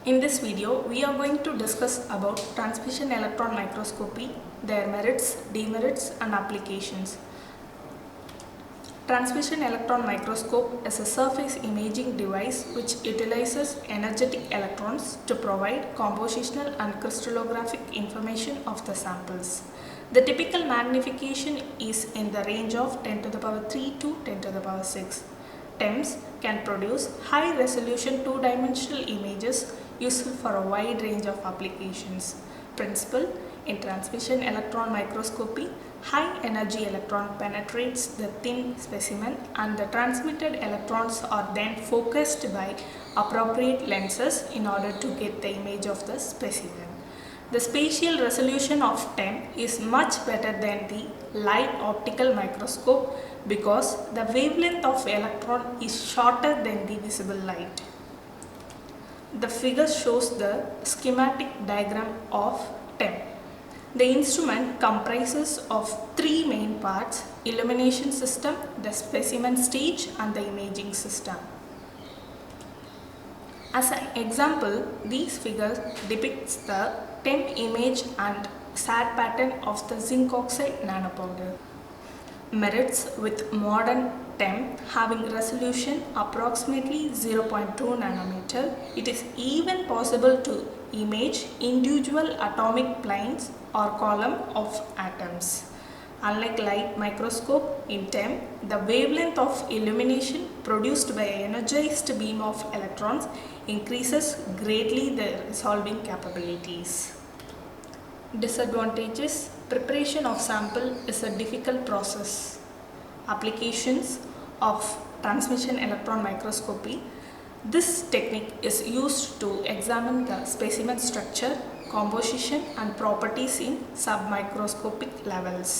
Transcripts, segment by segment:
In this video, we are going to discuss about transmission electron microscopy, their merits, demerits and applications. Transmission electron microscope is a surface imaging device which utilizes energetic electrons to provide compositional and crystallographic information of the samples. The typical magnification is in the range of 10 to the power 3 to 10 to the power 6. TEMs can produce high resolution two-dimensional images useful for a wide range of applications. Principle: in transmission electron microscopy, high energy electron penetrates the thin specimen and the transmitted electrons are then focused by appropriate lenses in order to get the image of the specimen. The spatial resolution of TEM is much better than the light optical microscope because the wavelength of electron is shorter than the visible light. The figure shows the schematic diagram of TEM. The instrument comprises of three main parts: illumination system, the specimen stage and the imaging system. As an example, these figures depicts the TEM image and SAT pattern of the zinc oxide nanopowder. Merits: with modern TEM having resolution approximately 0.2 nanometer, it is even possible to image individual atomic planes or column of atoms. Unlike light microscope, in TEM, the wavelength of illumination produced by an energized beam of electrons increases greatly the resolving capabilities. Disadvantages: preparation of sample is a difficult process. Applications of transmission electron microscopy: this technique is used to examine the specimen structure, composition and properties in submicroscopic levels.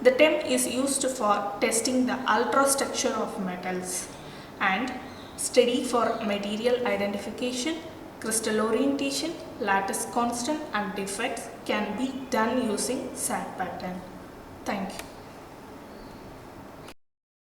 The TEM is used for testing the ultrastructure of metals, and study for material identification, crystal orientation, lattice constant and defects can be done using SAT pattern. Thank you.